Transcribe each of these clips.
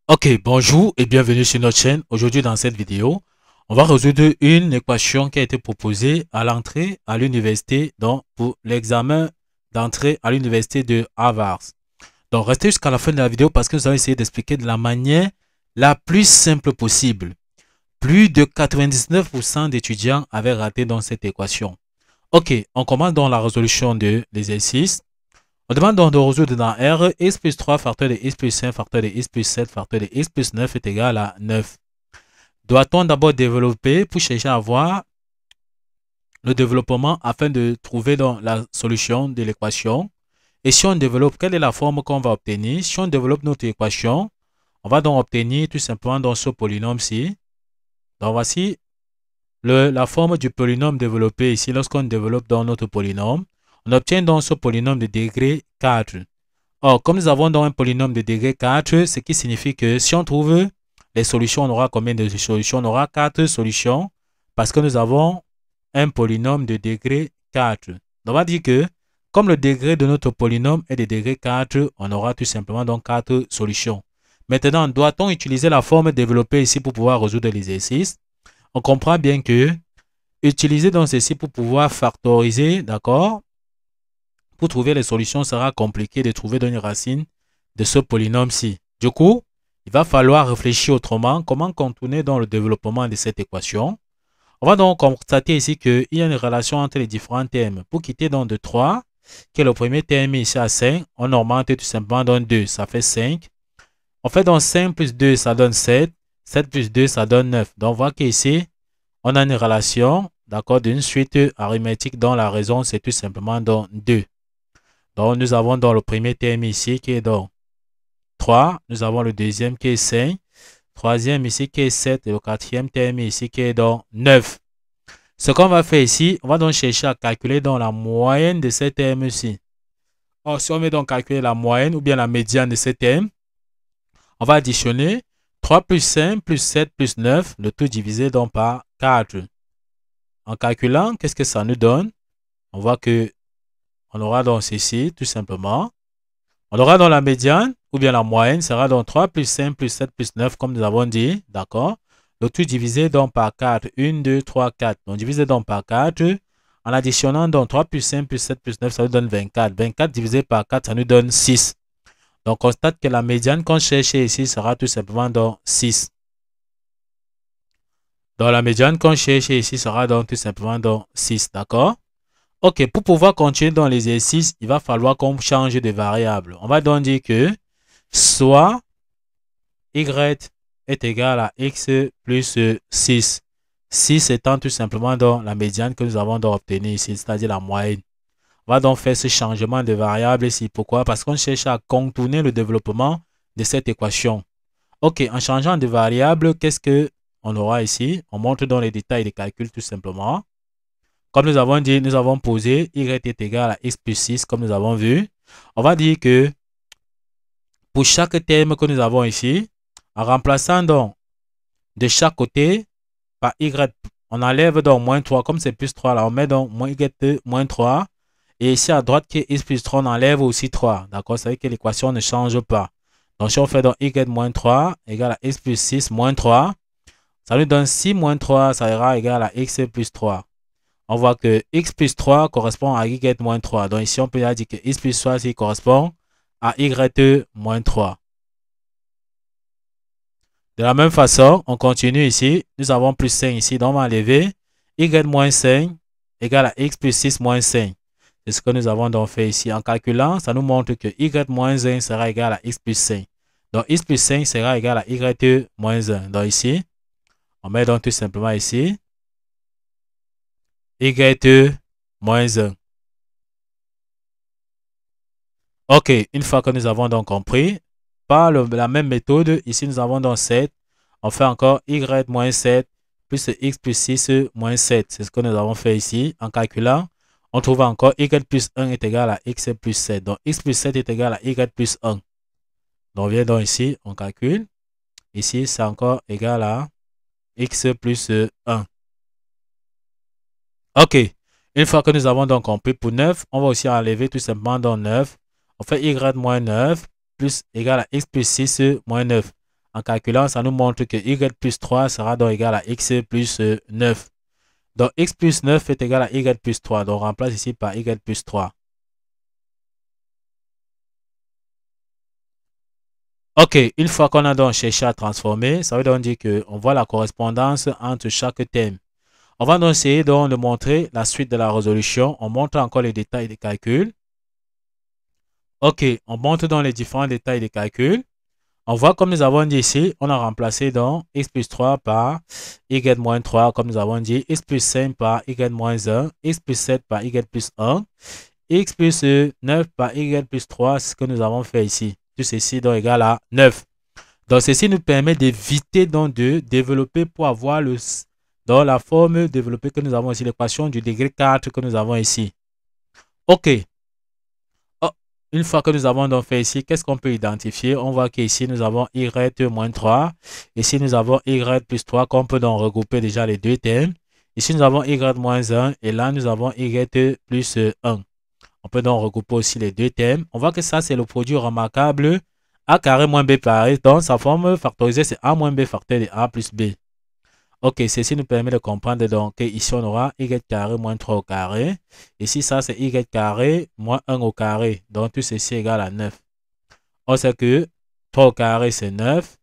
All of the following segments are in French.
Ok, bonjour et bienvenue sur notre chaîne. Aujourd'hui dans cette vidéo, on va résoudre une équation qui a été proposée à l'entrée à l'université, donc pour l'examen d'entrée à l'université de Harvard. Donc restez jusqu'à la fin de la vidéo parce que nous allons essayer d'expliquer de la manière la plus simple possible. Plus de 99% d'étudiants avaient raté dans cette équation. Ok, on commence dans la résolution de l'exercice. On demande donc de résoudre dans R, x plus 3 facteur de x plus 5 facteur de x plus 7 facteur de x plus 9 est égal à 9. Doit-on d'abord développer pour chercher à voir le développement afin de trouver donc la solution de l'équation? Et si on développe, quelle est la forme qu'on va obtenir? Si on développe notre équation, on va donc obtenir tout simplement dans ce polynôme-ci. Donc voici la forme du polynôme développé ici lorsqu'on développe dans notre polynôme. On obtient donc ce polynôme de degré 4. Or, comme nous avons donc un polynôme de degré 4, ce qui signifie que si on trouve les solutions, on aura combien de solutions? On aura 4 solutions parce que nous avons un polynôme de degré 4. On va dire que comme le degré de notre polynôme est de degré 4, on aura tout simplement donc 4 solutions. Maintenant, doit-on utiliser la forme développée ici pour pouvoir résoudre l'exercice? On comprend bien que utiliser donc ceci pour pouvoir factoriser, d'accord? Pour trouver les solutions, sera compliqué de trouver une racine de ce polynôme-ci. Du coup, il va falloir réfléchir autrement comment contourner dans le développement de cette équation. On va donc constater ici qu'il y a une relation entre les différents termes. Pour quitter donc de 3, qui est le premier terme ici à 5, on augmente tout simplement dans 2, ça fait 5. On fait donc 5 plus 2, ça donne 7. 7 plus 2, ça donne 9. Donc, on voit qu'ici, on a une relation, d'accord, d'une suite arithmétique dont la raison, c'est tout simplement dans 2. Donc, nous avons dans le premier terme ici qui est donc 3. Nous avons le deuxième qui est 5. Troisième ici qui est 7. Et le quatrième terme ici qui est donc 9. Ce qu'on va faire ici, on va donc chercher à calculer dans la moyenne de ces termes-ci. Or, si on veut donc calculer la moyenne ou bien la médiane de ces termes, on va additionner 3 plus 5 plus 7 plus 9, le tout divisé donc par 4. En calculant, qu'est-ce que ça nous donne? On voit que on aura donc ceci, tout simplement. On aura donc la médiane, ou bien la moyenne, sera donc 3 plus 5 plus 7 plus 9, comme nous avons dit, d'accord? Le tout divisé donc par 4. 1, 2, 3, 4. Donc divisé donc par 4. En additionnant donc 3 plus 5 plus 7 plus 9, ça nous donne 24. 24 divisé par 4, ça nous donne 6. Donc on constate que la médiane qu'on cherche ici sera tout simplement donc 6. Donc la médiane qu'on cherche ici sera donc tout simplement donc 6, d'accord? Ok, pour pouvoir continuer dans l'exercice, il va falloir qu'on change de variable. On va donc dire que soit y est égal à x plus 6. 6 étant tout simplement donc la médiane que nous avons donc obtenue ici, c'est-à-dire la moyenne. On va donc faire ce changement de variable ici. Pourquoi? Parce qu'on cherche à contourner le développement de cette équation. Ok, en changeant de variable, qu'est-ce qu'on aura ici? On montre dans les détails des calculs tout simplement. Comme nous avons dit, nous avons posé y est égal à x plus 6, comme nous avons vu. On va dire que pour chaque terme que nous avons ici, en remplaçant donc de chaque côté par y, on enlève donc moins 3. Comme c'est plus 3, là, on met donc moins y moins 3. Et ici à droite qui est x plus 3, on enlève aussi 3. D'accord? Ça veut dire que l'équation ne change pas. Donc si on fait donc y moins 3 égale à x plus 6 moins 3, ça nous donne 6 moins 3, ça ira égal à x plus 3. On voit que x plus 3 correspond à y moins 3. Donc ici, on peut dire que x plus 3 ici, correspond à y moins 3. De la même façon, on continue ici. Nous avons plus 5 ici. Donc on va enlever y moins 5 égale à x plus 6 moins 5. C'est ce que nous avons donc fait ici. En calculant, ça nous montre que y moins 1 sera égal à x plus 5. Donc x plus 5 sera égal à y moins 1. Donc ici, on met donc tout simplement ici y moins 1. Ok, une fois que nous avons donc compris, par la même méthode, ici nous avons donc 7. On fait encore y moins 7 plus x plus 6 moins 7. C'est ce que nous avons fait ici. En calculant, on trouve encore y plus 1 est égal à x plus 7. Donc x plus 7 est égal à y plus 1. Donc on vient donc ici, on calcule. Ici, c'est encore égal à x plus 1. Ok, une fois que nous avons donc compris pour 9, on va aussi enlever tout simplement dans 9. On fait y moins 9 plus égal à x plus 6 moins 9. En calculant, ça nous montre que y plus 3 sera donc égal à x plus 9. Donc x plus 9 est égal à y plus 3. Donc on remplace ici par y plus 3. Ok, une fois qu'on a donc cherché à transformer, ça veut donc dire qu'on voit la correspondance entre chaque thème. On va donc essayer donc de montrer la suite de la résolution. On montre encore les détails des calculs. Ok, on montre donc les différents détails des calculs. On voit comme nous avons dit ici, on a remplacé donc x plus 3 par y moins 3, comme nous avons dit, x plus 5 par y moins 1, x plus 7 par y plus 1, x plus 9 par y plus 3, ce que nous avons fait ici. Tout ceci donc égal à 9. Donc ceci nous permet d'éviter donc de développer pour avoir dans la forme développée que nous avons ici, l'équation du degré 4 que nous avons ici. Ok. Oh, une fois que nous avons donc fait ici, qu'est-ce qu'on peut identifier? On voit qu'ici, nous avons y moins 3. Ici, nous avons y plus 3 qu'on peut donc regrouper déjà les deux termes. Ici, nous avons y moins 1 et là, nous avons y plus 1. On peut donc regrouper aussi les deux termes. On voit que ça, c'est le produit remarquable a carré moins b carré. Donc, sa forme factorisée, c'est a moins b facteur de a plus b. Ok, ceci nous permet de comprendre donc qu'ici on aura y carré moins 3 au carré. Ici, ça c'est y carré moins 1 au carré. Donc tout ceci est égal à 9. On sait que 3 au carré c'est 9.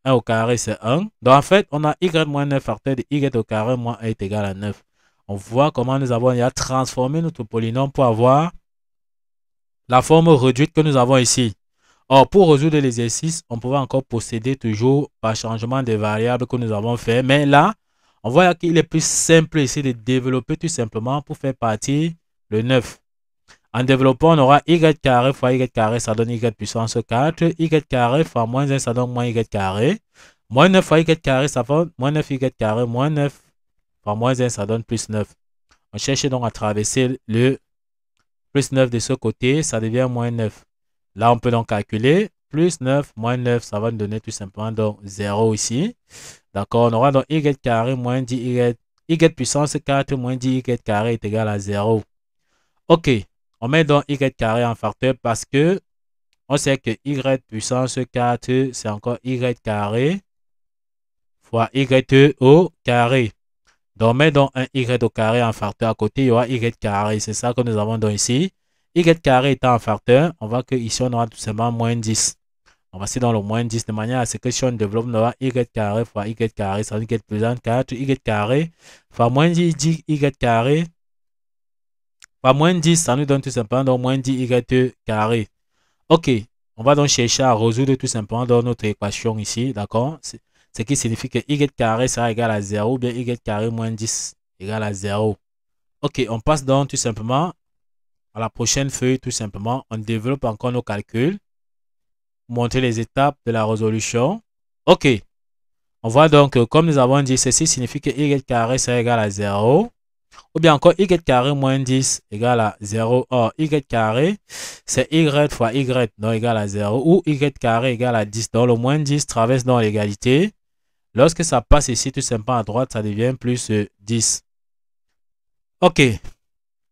1 au carré c'est 1. Donc en fait, on a y moins 9 facteur de y au carré moins 1 est égal à 9. On voit comment nous avons transformé notre polynôme pour avoir la forme réduite que nous avons ici. Or, pour résoudre l'exercice, on pouvait encore procéder toujours par changement des variables que nous avons fait. Mais là, on voit qu'il est plus simple ici de développer tout simplement pour faire partie le 9. En développant, on aura y carré fois y carré, ça donne y puissance 4. Y carré fois moins 1, ça donne moins y carré. Moins 9 fois y carré, ça fait moins 9 y carré. Moins 9 fois moins 1, ça donne plus 9. On cherche donc à traverser le plus 9 de ce côté, ça devient moins 9. Là, on peut donc calculer. Plus 9 moins 9, ça va nous donner tout simplement donc 0 ici. D'accord, on aura donc y carré moins 10 y puissance 4 moins 10 y carré est égal à 0. Ok, on met donc y carré en facteur parce que on sait que y puissance 4, c'est encore y carré fois y au carré. Donc, on met donc un y au carré en facteur à côté, il y aura y carré. C'est ça que nous avons donc ici. Y carré étant en facteur, on voit qu'ici, on aura tout simplement moins 10. On va essayer dans le moins 10 de manière à ce que si on développe, on aura y carré fois y carré, ça veut dire plus 4, y carré fois moins 10 y carré fois moins 10, ça nous donne tout simplement donc moins 10 y carré. Ok, on va donc chercher à résoudre tout simplement dans notre équation ici, d'accord? Ce qui signifie que y carré sera égal à 0 ou bien y carré moins 10 égal à 0. Ok, on passe donc tout simplement à la prochaine feuille, tout simplement. On développe encore nos calculs. Montrer les étapes de la résolution. Ok, on voit donc que comme nous avons dit, ceci signifie que y carré sera égal à 0. Ou bien encore y carré moins 10 égale à 0. Or, y carré, c'est y fois y, donc égal à 0. Ou y carré égale à 10. Donc, le moins 10 traverse dans l'égalité. Lorsque ça passe ici, tout simplement à droite, ça devient plus 10. Ok.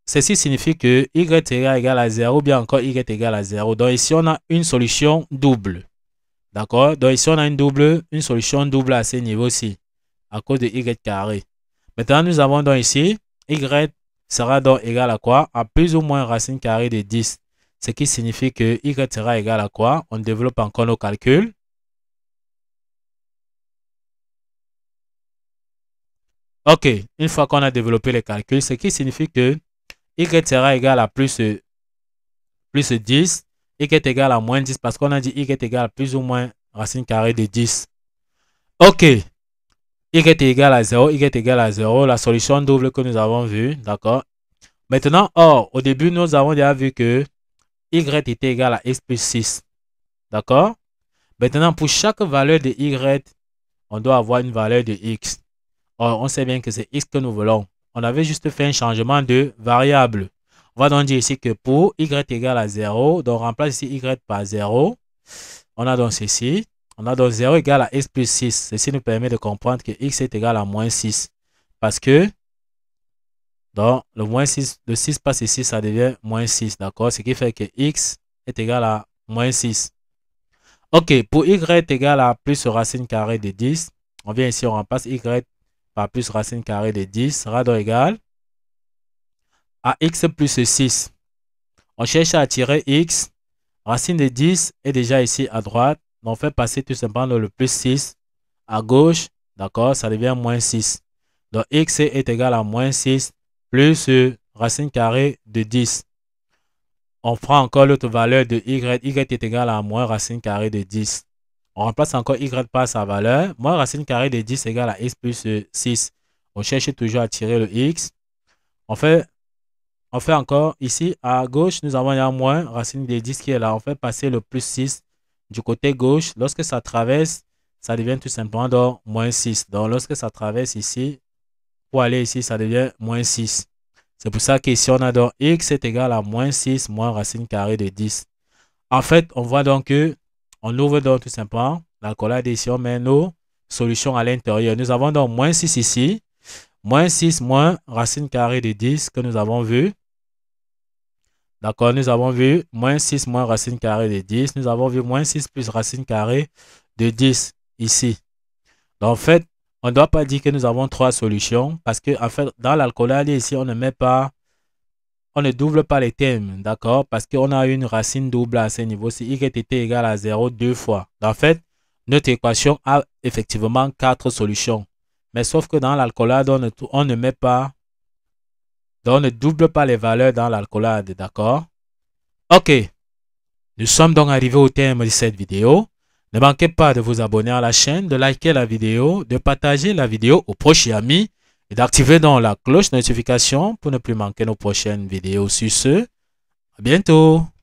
Ceci signifie que y est égal à 0 ou bien encore y est égal à 0. Donc, ici, on a une solution double. D'accord? Donc, ici, on a une solution double à ce niveau-ci, à cause de y carré. Maintenant, nous avons donc ici, y sera donc égal à quoi? À plus ou moins racine carrée de 10. Ce qui signifie que y sera égal à quoi? On développe encore nos calculs. Ok, une fois qu'on a développé les calculs, ce qui signifie que y sera égal à plus 10, y est égal à moins 10 parce qu'on a dit y est égal à plus ou moins racine carrée de 10. Ok, y est égal à 0, y est égal à 0, la solution double que nous avons vue, d'accord? Maintenant, or, au début, nous avons déjà vu que y était égal à x plus 6, d'accord? Maintenant, pour chaque valeur de y, on doit avoir une valeur de x. Or, on sait bien que c'est x que nous voulons. On avait juste fait un changement de variable. On va donc dire ici que pour y égale à 0, donc on remplace ici y par 0. On a donc ceci. On a donc 0 égale à x plus 6. Ceci nous permet de comprendre que x est égal à moins 6. Parce que, donc, le 6 passe ici, ça devient moins 6. D'accord? Ce qui fait que x est égal à moins 6. Ok, pour y égale à plus racine carrée de 10, on vient ici, on remplace y par plus racine carrée de 10 sera donc égal à x plus 6. On cherche à tirer x. Racine de 10 est déjà ici à droite. On fait passer tout simplement le plus 6 à gauche. D'accord, ça devient moins 6. Donc x est égal à moins 6 plus racine carrée de 10. On prend encore l'autre valeur de y. Y est égal à moins racine carrée de 10. On remplace encore y par sa valeur. Moins racine carrée de 10 égale à x plus 6. On cherche toujours à tirer le x. On fait encore ici à gauche, nous avons un moins racine de 10 qui est là. On fait passer le plus 6 du côté gauche. Lorsque ça traverse, ça devient tout simplement donc moins 6. Donc lorsque ça traverse ici, pour aller ici, ça devient moins 6. C'est pour ça qu'ici, on a donc x est égal à moins 6 moins racine carrée de 10. En fait, on voit donc que on ouvre donc tout simplement l'accolade ici, on met nos solutions à l'intérieur. Nous avons donc moins 6 ici, moins 6 moins racine carrée de 10 que nous avons vu. D'accord, nous avons vu moins 6 moins racine carrée de 10. Nous avons vu moins 6 plus racine carrée de 10 ici. Donc, en fait, on ne doit pas dire que nous avons trois solutions parce que, en fait, dans l'alcolade ici, on ne double pas les termes. D'accord, parce qu'on a une racine double à ce niveau-ci. Y était égal à 0 deux fois. Donc, en fait, notre équation a effectivement quatre solutions. Mais sauf que dans l'alcolade, on ne met pas. Donc, on ne double pas les valeurs dans l'alcolade, d'accord? Ok, nous sommes donc arrivés au terme de cette vidéo. Ne manquez pas de vous abonner à la chaîne, de liker la vidéo, de partager la vidéo aux proches et amis et d'activer donc la cloche de notification pour ne plus manquer nos prochaines vidéos. Sur ce, à bientôt!